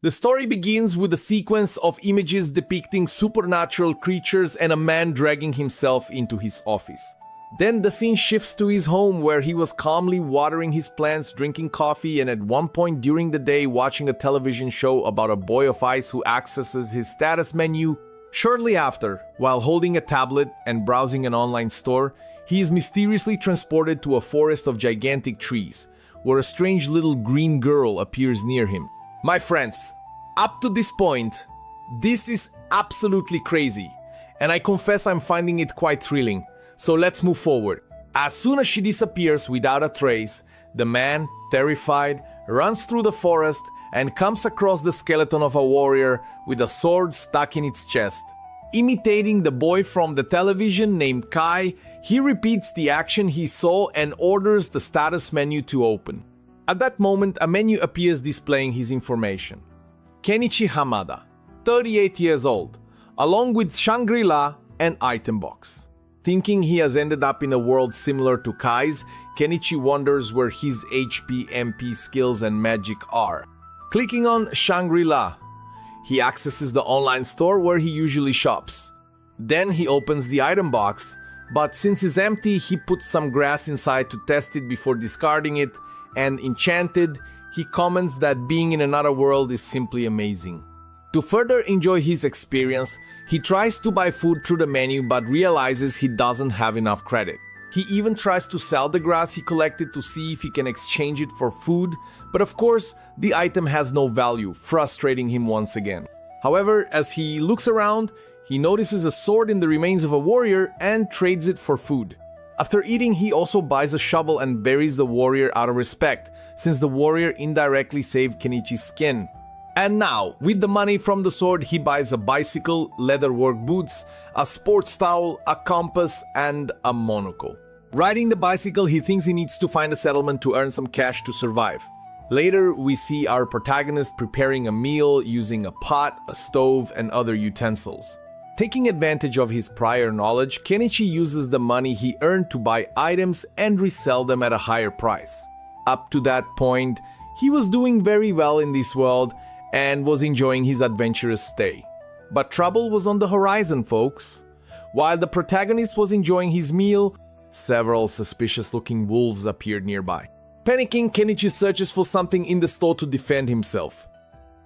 The story begins with a sequence of images depicting supernatural creatures and a man dragging himself into his office. Then the scene shifts to his home where he was calmly watering his plants, drinking coffee, and at one point during the day watching a television show about a boy of ice who accesses his status menu. Shortly after, while holding a tablet and browsing an online store, he is mysteriously transported to a forest of gigantic trees, where a strange little green girl appears near him. My friends, up to this point, this is absolutely crazy, and I confess I'm finding it quite thrilling. So let's move forward. As soon as she disappears without a trace, the man, terrified, runs through the forest and comes across the skeleton of a warrior with a sword stuck in its chest. Imitating the boy from the television named Kai, he repeats the action he saw and orders the status menu to open. At that moment, a menu appears displaying his information. Kenichi Hamada, 38 years old, along with Shangri-La and item box. Thinking he has ended up in a world similar to Kai's, Kenichi wonders where his HP, MP skills and magic are. Clicking on Shangri-La, he accesses the online store where he usually shops. Then he opens the item box, but since it's empty, he puts some grass inside to test it before discarding it, and enchanted, he comments that being in another world is simply amazing. To further enjoy his experience, he tries to buy food through the menu but realizes he doesn't have enough credit. He even tries to sell the grass he collected to see if he can exchange it for food, but of course, the item has no value, frustrating him once again. However, as he looks around, he notices a sword in the remains of a warrior and trades it for food. After eating, he also buys a shovel and buries the warrior out of respect, since the warrior indirectly saved Kenichi's skin. And now, with the money from the sword, he buys a bicycle, leather work boots, a sports towel, a compass, and a monocle. Riding the bicycle, he thinks he needs to find a settlement to earn some cash to survive. Later, we see our protagonist preparing a meal using a pot, a stove, and other utensils. Taking advantage of his prior knowledge, Kenichi uses the money he earned to buy items and resell them at a higher price. Up to that point, he was doing very well in this world and was enjoying his adventurous stay. But trouble was on the horizon, folks. While the protagonist was enjoying his meal, several suspicious-looking wolves appeared nearby. Panicking, Kenichi searches for something in the store to defend himself.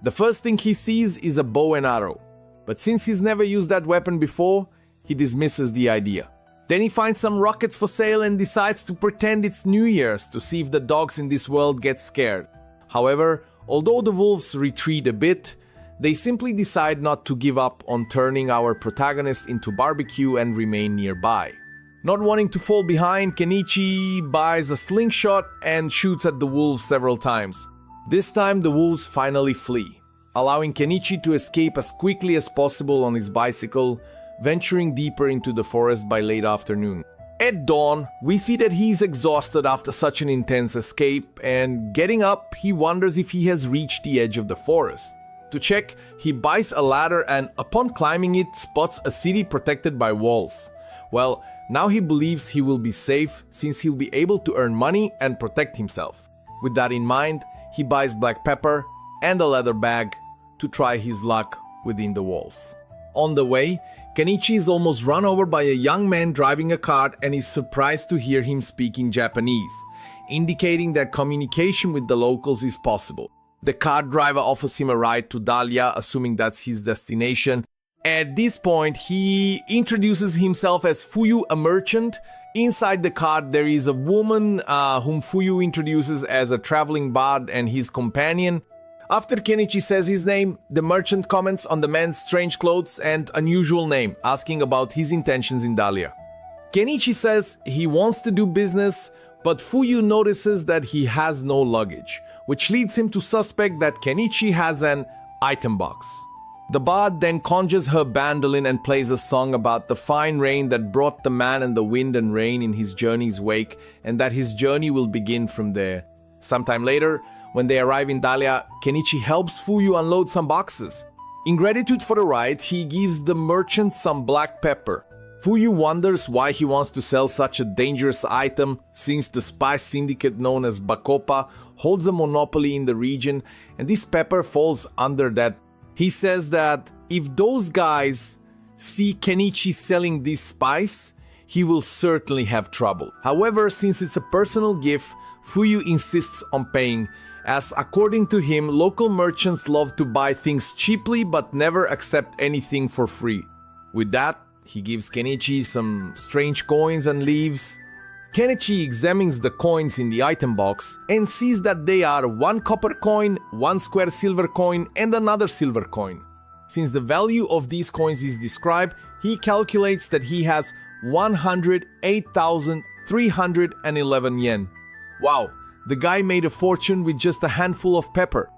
The first thing he sees is a bow and arrow, but since he's never used that weapon before, he dismisses the idea. Then he finds some rockets for sale and decides to pretend it's New Year's to see if the dogs in this world get scared. However, although the wolves retreat a bit, they simply decide not to give up on turning our protagonist into barbecue and remain nearby. Not wanting to fall behind, Kenichi buys a slingshot and shoots at the wolves several times. This time the wolves finally flee, allowing Kenichi to escape as quickly as possible on his bicycle, venturing deeper into the forest by late afternoon. At dawn, we see that he's exhausted after such an intense escape, and getting up, he wonders if he has reached the edge of the forest. To check, he buys a ladder and upon climbing it, spots a city protected by walls. Well, now he believes he will be safe since he'll be able to earn money and protect himself. With that in mind, he buys black pepper and a leather bag to try his luck within the walls. On the way, Kenichi is almost run over by a young man driving a cart and is surprised to hear him speaking Japanese, indicating that communication with the locals is possible. The cart driver offers him a ride to Dahlia, assuming that's his destination. At this point, he introduces himself as Fuyu, a merchant. Inside the cart, there is a woman whom Fuyu introduces as a traveling bard and his companion. After Kenichi says his name, the merchant comments on the man's strange clothes and unusual name, asking about his intentions in Dahlia. Kenichi says he wants to do business, but Fuyu notices that he has no luggage, which leads him to suspect that Kenichi has an item box. The bard then conjures her bandolin and plays a song about the fine rain that brought the man and the wind and rain in his journey's wake, and that his journey will begin from there. Sometime later, when they arrive in Dahlia, Kenichi helps Fuyu unload some boxes. In gratitude for the ride, he gives the merchant some black pepper. Fuyu wonders why he wants to sell such a dangerous item since the spy syndicate known as Bacopa holds a monopoly in the region and this pepper falls under that. He says that if those guys see Kenichi selling this spice, he will certainly have trouble. However, since it's a personal gift, Fuyu insists on paying, as according to him, local merchants love to buy things cheaply but never accept anything for free. With that, he gives Kenichi some strange coins and leaves. Kenichi examines the coins in the item box and sees that they are 1 copper coin, 1 square silver coin, and another silver coin. Since the value of these coins is described, he calculates that he has 108,311 yen. Wow, the guy made a fortune with just a handful of pepper.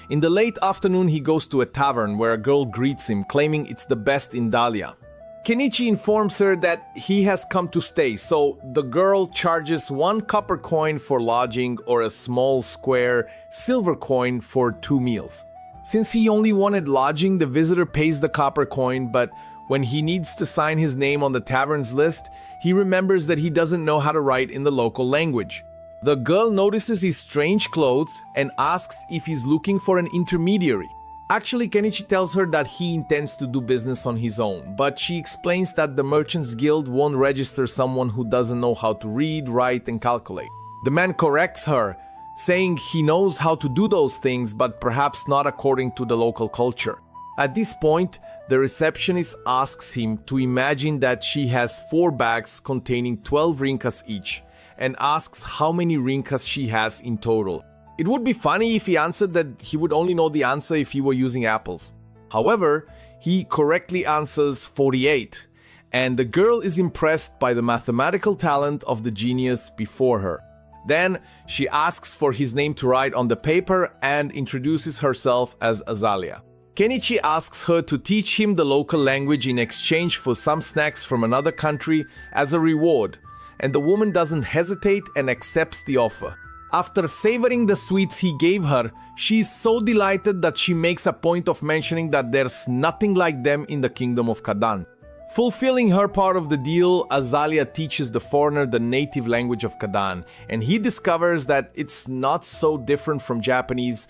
In the late afternoon, he goes to a tavern where a girl greets him, claiming it's the best in Dahlia. Kenichi informs her that he has come to stay, so the girl charges 1 copper coin for lodging or a small square silver coin for 2 meals. Since he only wanted lodging, the visitor pays the copper coin, but when he needs to sign his name on the tavern's list, he remembers that he doesn't know how to write in the local language. The girl notices his strange clothes and asks if he's looking for an intermediary. Actually, Kenichi tells her that he intends to do business on his own, but she explains that the Merchants Guild won't register someone who doesn't know how to read, write, and calculate. The man corrects her, saying he knows how to do those things, but perhaps not according to the local culture. At this point, the receptionist asks him to imagine that she has 4 bags containing 12 rinkas each, and asks how many rinkas she has in total. It would be funny if he answered that he would only know the answer if he were using apples. However, he correctly answers 48, and the girl is impressed by the mathematical talent of the genius before her. Then she asks for his name to write on the paper and introduces herself as Azalea. Kenichi asks her to teach him the local language in exchange for some snacks from another country as a reward, and the woman doesn't hesitate and accepts the offer. After savoring the sweets he gave her, she is so delighted that she makes a point of mentioning that there's nothing like them in the kingdom of Kadan. Fulfilling her part of the deal, Azalea teaches the foreigner the native language of Kadan, and he discovers that it's not so different from Japanese,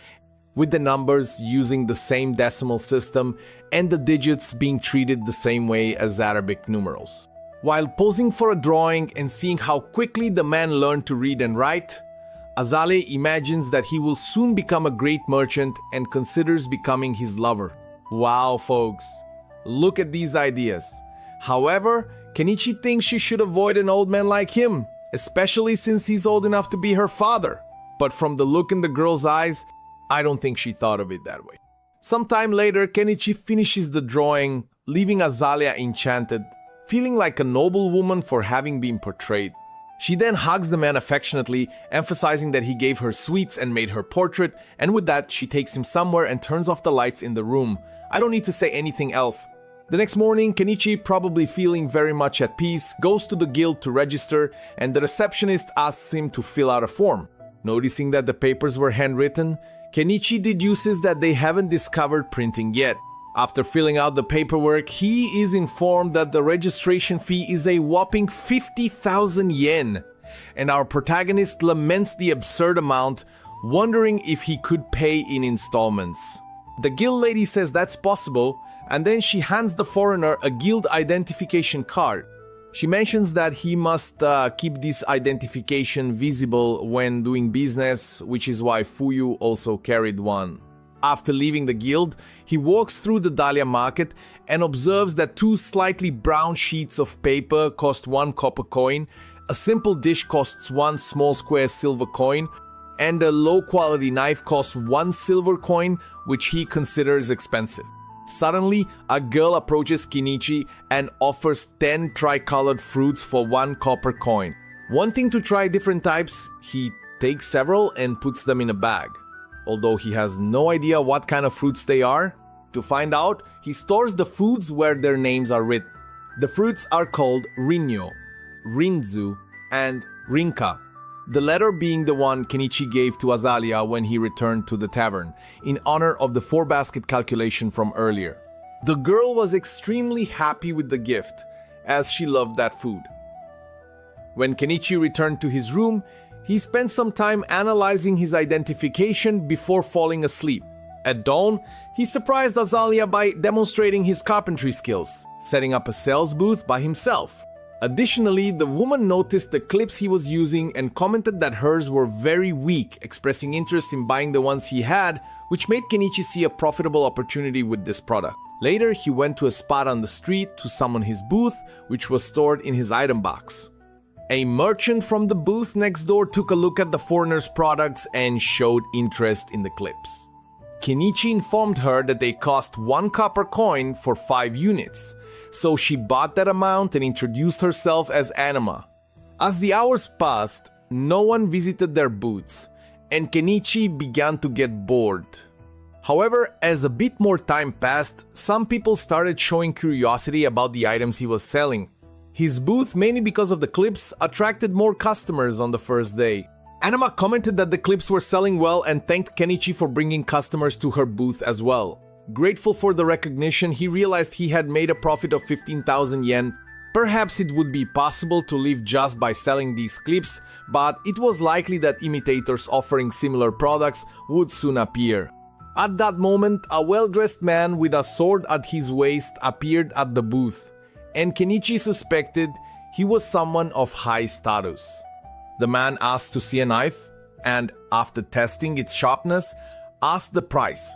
with the numbers using the same decimal system and the digits being treated the same way as Arabic numerals. While posing for a drawing and seeing how quickly the man learned to read and write, Azalea imagines that he will soon become a great merchant and considers becoming his lover. Wow, folks, look at these ideas. However, Kenichi thinks she should avoid an old man like him, especially since he's old enough to be her father. But from the look in the girl's eyes, I don't think she thought of it that way. Sometime later, Kenichi finishes the drawing, leaving Azalea enchanted, feeling like a noble woman for having been portrayed. She then hugs the man affectionately, emphasizing that he gave her sweets and made her portrait, and with that, she takes him somewhere and turns off the lights in the room. I don't need to say anything else. The next morning, Kenichi, probably feeling very much at peace, goes to the guild to register, and the receptionist asks him to fill out a form. Noticing that the papers were handwritten, Kenichi deduces that they haven't discovered printing yet. After filling out the paperwork, he is informed that the registration fee is a whopping 50,000 yen, and our protagonist laments the absurd amount, wondering if he could pay in installments. The guild lady says that's possible, and then she hands the foreigner a guild identification card. She mentions that he must keep this identification visible when doing business, which is why Fuyu also carried one. After leaving the guild, he walks through the Dahlia market and observes that 2 slightly brown sheets of paper cost 1 copper coin, a simple dish costs 1 small square silver coin, and a low-quality knife costs 1 silver coin, which he considers expensive. Suddenly, a girl approaches Kenichi and offers 10 tricolored fruits for 1 copper coin. Wanting to try different types, he takes several and puts them in a bag. Although he has no idea what kind of fruits they are, to find out, he stores the foods where their names are written. The fruits are called Rinyo, Rinzu, and Rinka, the latter being the one Kenichi gave to Azalea when he returned to the tavern, in honor of the 4-basket calculation from earlier. The girl was extremely happy with the gift, as she loved that food. When Kenichi returned to his room, he spent some time analyzing his identification before falling asleep. At dawn, he surprised Azalea by demonstrating his carpentry skills, setting up a sales booth by himself. Additionally, the woman noticed the clips he was using and commented that hers were very weak, expressing interest in buying the ones he had, which made Kenichi see a profitable opportunity with this product. Later, he went to a spot on the street to summon his booth, which was stored in his item box. A merchant from the booth next door took a look at the foreigner's products and showed interest in the clips. Kenichi informed her that they cost 1 copper coin for 5 units, so she bought that amount and introduced herself as Anima. As the hours passed, no one visited their booths, and Kenichi began to get bored. However, as a bit more time passed, some people started showing curiosity about the items he was selling. His booth, mainly because of the clips, attracted more customers on the first day. Anima commented that the clips were selling well and thanked Kenichi for bringing customers to her booth as well. Grateful for the recognition, he realized he had made a profit of 15,000 yen. Perhaps it would be possible to live just by selling these clips, but it was likely that imitators offering similar products would soon appear. At that moment, a well-dressed man with a sword at his waist appeared at the booth, and Kenichi suspected he was someone of high status. The man asked to see a knife, and after testing its sharpness, asked the price.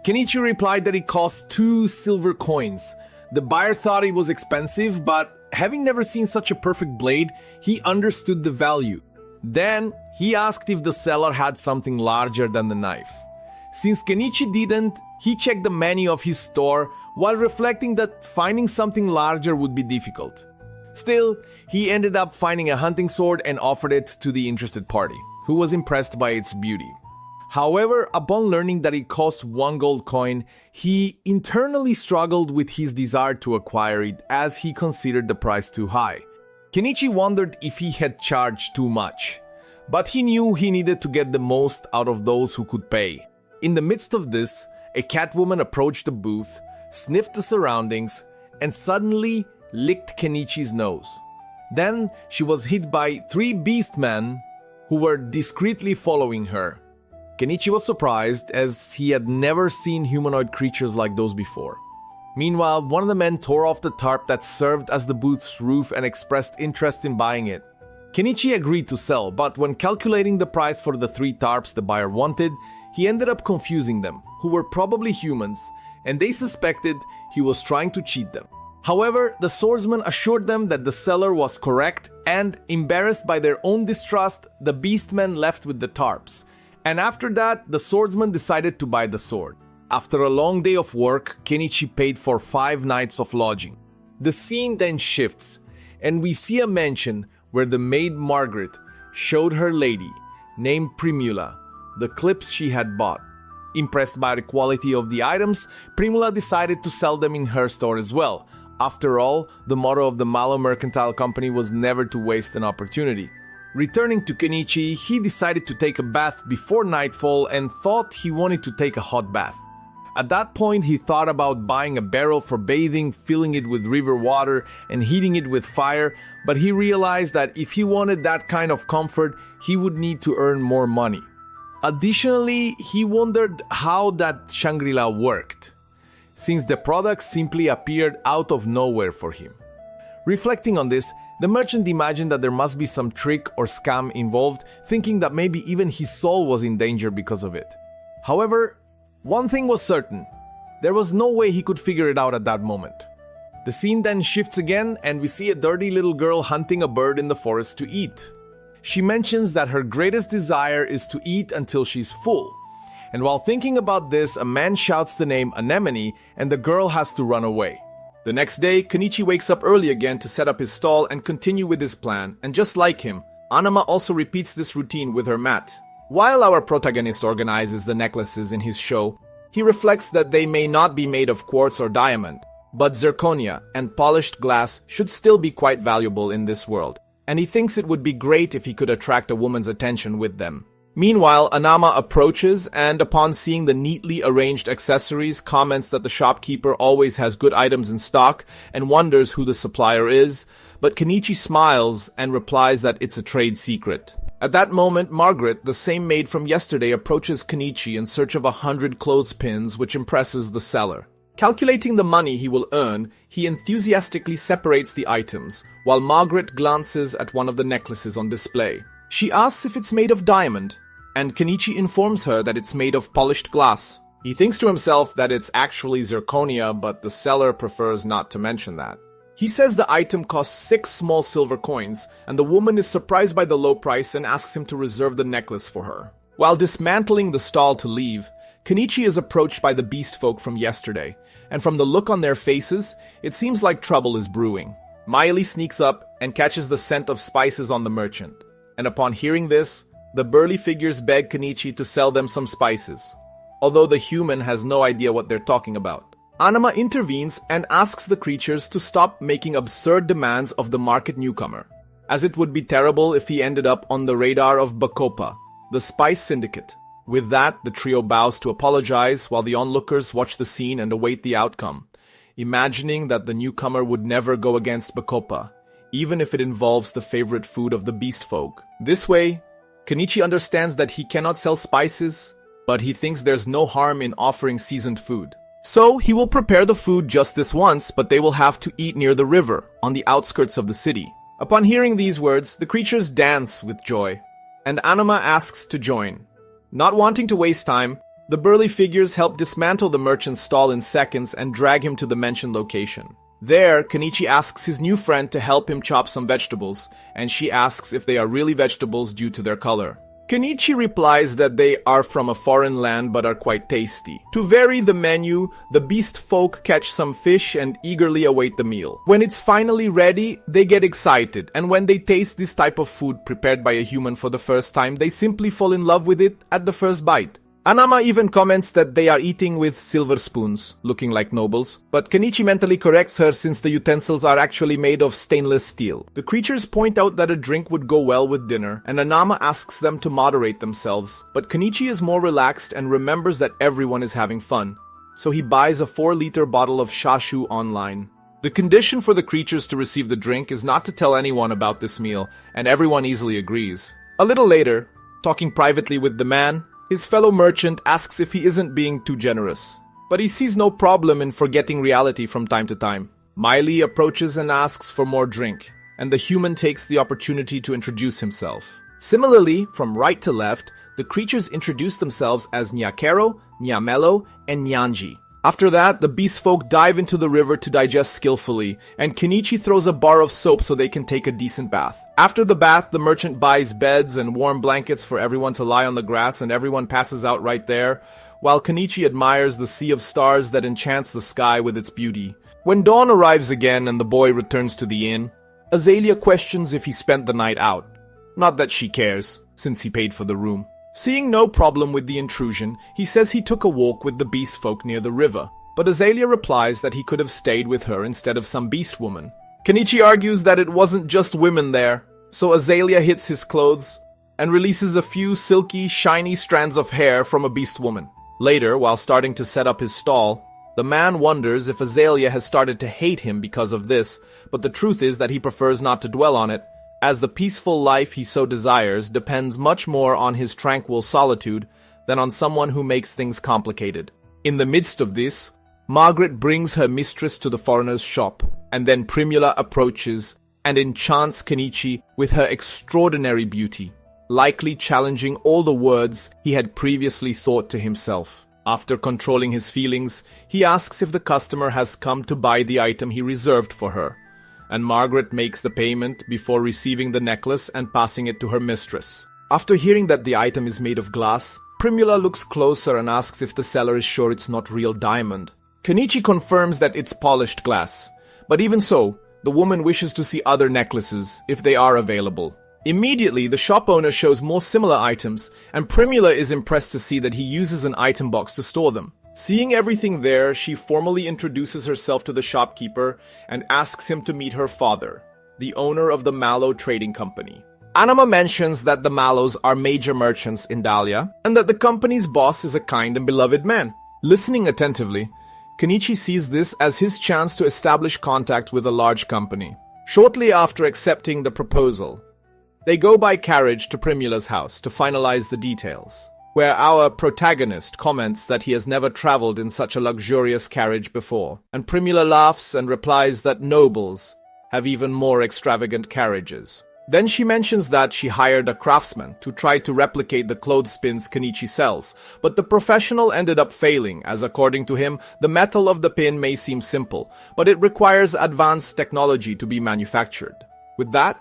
Kenichi replied that it cost 2 silver coins. The buyer thought it was expensive, but having never seen such a perfect blade, he understood the value. Then, he asked if the seller had something larger than the knife. Since Kenichi didn't, he checked the menu of his store while reflecting that finding something larger would be difficult. Still, he ended up finding a hunting sword and offered it to the interested party, who was impressed by its beauty. However, upon learning that it cost 1 gold coin, he internally struggled with his desire to acquire it as he considered the price too high. Kenichi wondered if he had charged too much, but he knew he needed to get the most out of those who could pay. In the midst of this, a catwoman approached the booth, sniffed the surroundings, and suddenly licked Kenichi's nose. Then she was hit by 3 beastmen who were discreetly following her. Kenichi was surprised as he had never seen humanoid creatures like those before. Meanwhile, one of the men tore off the tarp that served as the booth's roof and expressed interest in buying it. Kenichi agreed to sell, but when calculating the price for the 3 tarps the buyer wanted, he ended up confusing them, who were probably humans, and they suspected he was trying to cheat them. However, the swordsman assured them that the seller was correct, and embarrassed by their own distrust, the beastmen left with the tarps. And after that, the swordsman decided to buy the sword. After a long day of work, Kenichi paid for 5 nights of lodging. The scene then shifts, and we see a mansion where the maid Margaret showed her lady, named Primula, the clips she had bought. Impressed by the quality of the items, Primula decided to sell them in her store as well. After all, the motto of the Malo Mercantile Company was never to waste an opportunity. Returning to Kenichi, he decided to take a bath before nightfall and thought he wanted to take a hot bath. At that point, he thought about buying a barrel for bathing, filling it with river water, and heating it with fire, but he realized that if he wanted that kind of comfort, he would need to earn more money. Additionally, he wondered how that Shangri-La worked, since the products simply appeared out of nowhere for him. Reflecting on this, the merchant imagined that there must be some trick or scam involved, thinking that maybe even his soul was in danger because of it. However, one thing was certain: there was no way he could figure it out at that moment. The scene then shifts again, and we see a dirty little girl hunting a bird in the forest to eat. She mentions that her greatest desire is to eat until she's full. And while thinking about this, a man shouts the name Anemone, and the girl has to run away. The next day, Kenichi wakes up early again to set up his stall and continue with his plan, and just like him, Anima also repeats this routine with her mat. While our protagonist organizes the necklaces in his show, he reflects that they may not be made of quartz or diamond, but zirconia and polished glass should still be quite valuable in this world, and he thinks it would be great if he could attract a woman's attention with them. Meanwhile, Anama approaches and, upon seeing the neatly arranged accessories, comments that the shopkeeper always has good items in stock and wonders who the supplier is, but Kenichi smiles and replies that it's a trade secret. At that moment, Margaret, the same maid from yesterday, approaches Kenichi in search of 100 clothespins, which impresses the seller. Calculating the money he will earn, he enthusiastically separates the items, while Margaret glances at one of the necklaces on display. She asks if it's made of diamond, and Kenichi informs her that it's made of polished glass. He thinks to himself that it's actually zirconia, but the seller prefers not to mention that. He says the item costs 6 small silver coins, and the woman is surprised by the low price and asks him to reserve the necklace for her. While dismantling the stall to leave, Kenichi is approached by the beast folk from yesterday, and from the look on their faces, it seems like trouble is brewing. Miley sneaks up and catches the scent of spices on the merchant, and upon hearing this, the burly figures beg Kenichi to sell them some spices, although the human has no idea what they're talking about. Anama intervenes and asks the creatures to stop making absurd demands of the market newcomer, as it would be terrible if he ended up on the radar of Bacopa, the spice syndicate. With that, the trio bows to apologize while the onlookers watch the scene and await the outcome, imagining that the newcomer would never go against Bacopa, even if it involves the favorite food of the beast folk. This way, Kenichi understands that he cannot sell spices, but he thinks there's no harm in offering seasoned food. So he will prepare the food just this once, but they will have to eat near the river, on the outskirts of the city. Upon hearing these words, the creatures dance with joy, and Anama asks to join. Not wanting to waste time, the burly figures help dismantle the merchant's stall in seconds and drag him to the mentioned location. There, Kenichi asks his new friend to help him chop some vegetables, and she asks if they are really vegetables due to their color. Kenichi replies that they are from a foreign land but are quite tasty. To vary the menu, the beast folk catch some fish and eagerly await the meal. When it's finally ready, they get excited, and when they taste this type of food prepared by a human for the first time, they simply fall in love with it at the first bite. Anama even comments that they are eating with silver spoons, looking like nobles, but Kenichi mentally corrects her since the utensils are actually made of stainless steel. The creatures point out that a drink would go well with dinner, and Anama asks them to moderate themselves, but Kenichi is more relaxed and remembers that everyone is having fun, so he buys a 4-liter bottle of shashu online. The condition for the creatures to receive the drink is not to tell anyone about this meal, and everyone easily agrees. A little later, talking privately with the man, his fellow merchant asks if he isn't being too generous, but he sees no problem in forgetting reality from time to time. Miley approaches and asks for more drink, and the human takes the opportunity to introduce himself. Similarly, from right to left, the creatures introduce themselves as Nyakero, Nyamelo, and Nyanji. After that, the beast folk dive into the river to digest skillfully, and Kenichi throws a bar of soap so they can take a decent bath. After the bath, the merchant buys beds and warm blankets for everyone to lie on the grass, and everyone passes out right there, while Kenichi admires the sea of stars that enchants the sky with its beauty. When dawn arrives again and the boy returns to the inn, Azalea questions if he spent the night out. Not that she cares, since he paid for the room. Seeing no problem with the intrusion, he says he took a walk with the beast folk near the river, but Azalea replies that he could have stayed with her instead of some beast woman. Kenichi argues that it wasn't just women there, so Azalea hits his clothes and releases a few silky, shiny strands of hair from a beast woman. Later, while starting to set up his stall, the man wonders if Azalea has started to hate him because of this, but the truth is that he prefers not to dwell on it, as the peaceful life he so desires depends much more on his tranquil solitude than on someone who makes things complicated. In the midst of this, Margaret brings her mistress to the foreigner's shop, and then Primula approaches and enchants Kenichi with her extraordinary beauty, likely challenging all the words he had previously thought to himself. After controlling his feelings, he asks if the customer has come to buy the item he reserved for her, and Margaret makes the payment before receiving the necklace and passing it to her mistress. After hearing that the item is made of glass, Primula looks closer and asks if the seller is sure it's not real diamond. Kenichi confirms that it's polished glass, but even so, the woman wishes to see other necklaces, if they are available. Immediately, the shop owner shows more similar items, and Primula is impressed to see that he uses an item box to store them. Seeing everything there, she formally introduces herself to the shopkeeper and asks him to meet her father, the owner of the Mallow Trading Company. Anima mentions that the Mallows are major merchants in Dahlia, and that the company's boss is a kind and beloved man. Listening attentively, Kenichi sees this as his chance to establish contact with a large company. Shortly after accepting the proposal, they go by carriage to Primula's house to finalize the details, where our protagonist comments that he has never traveled in such a luxurious carriage before, and Primula laughs and replies that nobles have even more extravagant carriages. Then she mentions that she hired a craftsman to try to replicate the clothespins Kenichi sells, but the professional ended up failing, as according to him, the metal of the pin may seem simple, but it requires advanced technology to be manufactured. With that,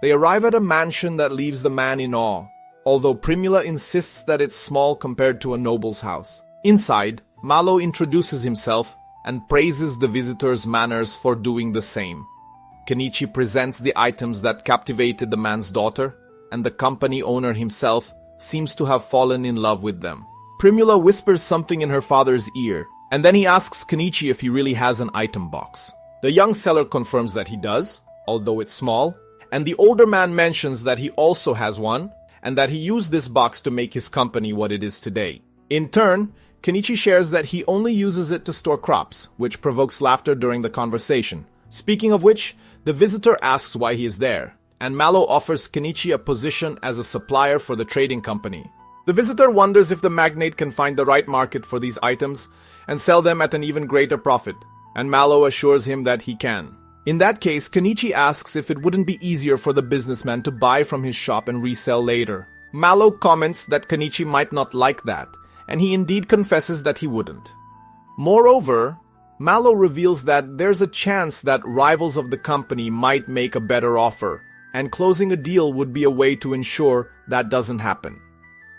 they arrive at a mansion that leaves the man in awe, although Primula insists that it's small compared to a noble's house. Inside, Mallow introduces himself and praises the visitor's manners for doing the same. Kenichi presents the items that captivated the man's daughter, and the company owner himself seems to have fallen in love with them. Primula whispers something in her father's ear, and then he asks Kenichi if he really has an item box. The young seller confirms that he does, although it's small, and the older man mentions that he also has one, and that he used this box to make his company what it is today. In turn, Kenichi shares that he only uses it to store crops, which provokes laughter during the conversation. Speaking of which, the visitor asks why he is there, and Mallow offers Kenichi a position as a supplier for the trading company. The visitor wonders if the magnate can find the right market for these items and sell them at an even greater profit, and Mallow assures him that he can. In that case, Kenichi asks if it wouldn't be easier for the businessman to buy from his shop and resell later. Mallow comments that Kenichi might not like that, and he indeed confesses that he wouldn't. Moreover, Mallow reveals that there's a chance that rivals of the company might make a better offer, and closing a deal would be a way to ensure that doesn't happen.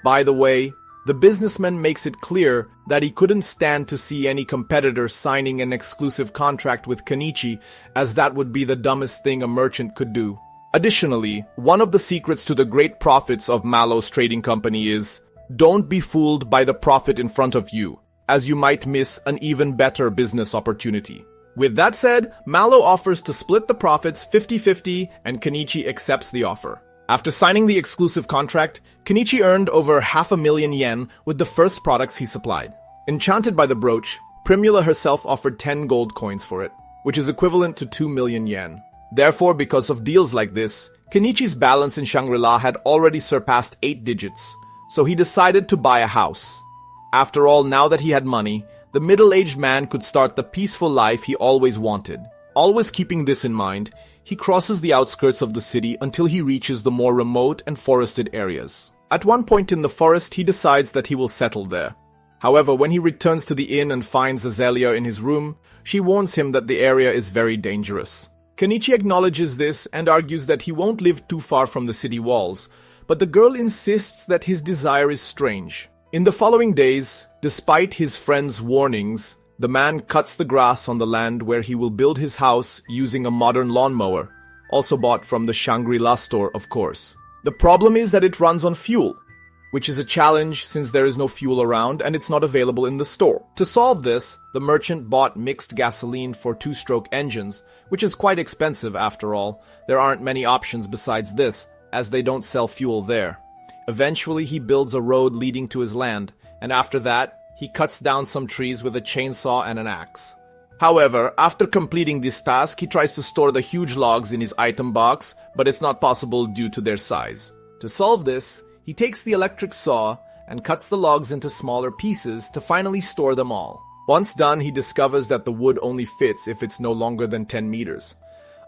By the way, the businessman makes it clear that he couldn't stand to see any competitor signing an exclusive contract with Kenichi, as that would be the dumbest thing a merchant could do. Additionally, one of the secrets to the great profits of Mallow's trading company is, don't be fooled by the profit in front of you, as you might miss an even better business opportunity. With that said, Mallow offers to split the profits 50-50, and Kenichi accepts the offer. After signing the exclusive contract, Kenichi earned over 500,000 yen with the first products he supplied. Enchanted by the brooch, Primula herself offered 10 gold coins for it, which is equivalent to 2 million yen. Therefore, because of deals like this, Kenichi's balance in Shangri-La had already surpassed 8 digits, so he decided to buy a house. After all, now that he had money, the middle-aged man could start the peaceful life he always wanted. Always keeping this in mind, he crosses the outskirts of the city until he reaches the more remote and forested areas. At one point in the forest, he decides that he will settle there. However, when he returns to the inn and finds Azalea in his room, she warns him that the area is very dangerous. Kenichi acknowledges this and argues that he won't live too far from the city walls, but the girl insists that his desire is strange. In the following days, despite his friend's warnings, the man cuts the grass on the land where he will build his house using a modern lawnmower, also bought from the Shangri-La store, of course. The problem is that it runs on fuel, which is a challenge since there is no fuel around and it's not available in the store. To solve this, the merchant bought mixed gasoline for 2-stroke engines, which is quite expensive after all. There aren't many options besides this, as they don't sell fuel there. Eventually, he builds a road leading to his land, and after that, he cuts down some trees with a chainsaw and an axe. However, after completing this task, he tries to store the huge logs in his item box, but it's not possible due to their size. To solve this, he takes the electric saw and cuts the logs into smaller pieces to finally store them all. Once done, he discovers that the wood only fits if it's no longer than 10 meters.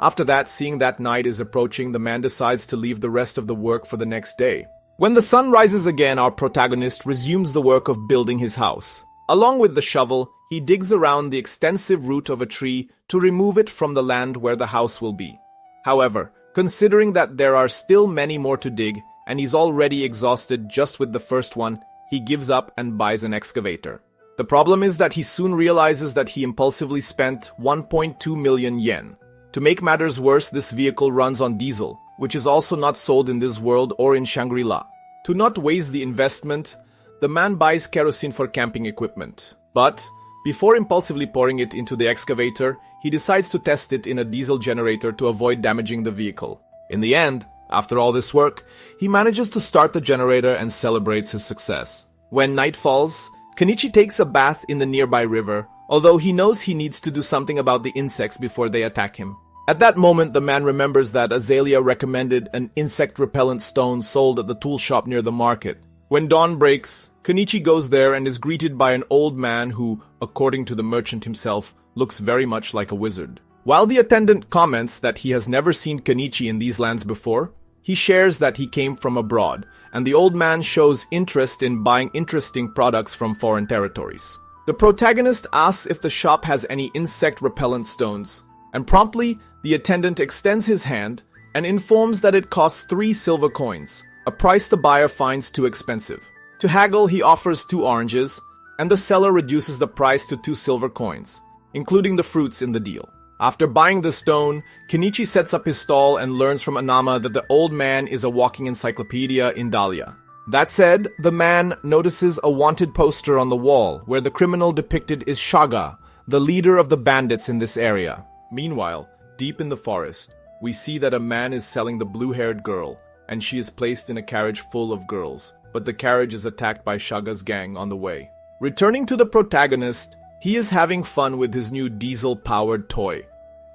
After that, seeing that night is approaching, the man decides to leave the rest of the work for the next day. When the sun rises again, our protagonist resumes the work of building his house. Along with the shovel, he digs around the extensive root of a tree to remove it from the land where the house will be. However, considering that there are still many more to dig, and he's already exhausted just with the first one, he gives up and buys an excavator. The problem is that he soon realizes that he impulsively spent 1.2 million yen. To make matters worse, this vehicle runs on diesel, which is also not sold in this world or in Shangri-La. To not waste the investment, the man buys kerosene for camping equipment. But, before impulsively pouring it into the excavator, he decides to test it in a diesel generator to avoid damaging the vehicle. In the end, After all this work, he manages to start the generator and celebrates his success. When night falls, Kenichi takes a bath in the nearby river, although he knows he needs to do something about the insects before they attack him. At that moment, the man remembers that Azalea recommended an insect-repellent stone sold at the tool shop near the market. When dawn breaks, Kenichi goes there and is greeted by an old man who, according to the merchant himself, looks very much like a wizard. While the attendant comments that he has never seen Kenichi in these lands before, he shares that he came from abroad, and the old man shows interest in buying interesting products from foreign territories. The protagonist asks if the shop has any insect-repellent stones, and promptly, the attendant extends his hand and informs that it costs 3 silver coins, a price the buyer finds too expensive. To haggle, he offers 2 oranges, and the seller reduces the price to 2 silver coins, including the fruits in the deal. After buying the stone, Kenichi sets up his stall and learns from Anama that the old man is a walking encyclopedia in Dahlia. That said, the man notices a wanted poster on the wall where the criminal depicted is Shaga, the leader of the bandits in this area. Meanwhile, deep in the forest, we see that a man is selling the blue-haired girl, and she is placed in a carriage full of girls, but the carriage is attacked by Shaga's gang on the way. Returning to the protagonist, he is having fun with his new diesel-powered toy,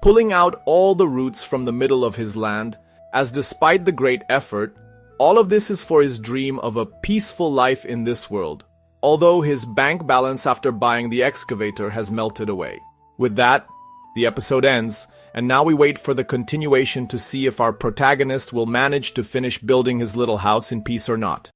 pulling out all the roots from the middle of his land, as despite the great effort, all of this is for his dream of a peaceful life in this world, although his bank balance after buying the excavator has melted away. With that, the episode ends, and now we wait for the continuation to see if our protagonist will manage to finish building his little house in peace or not.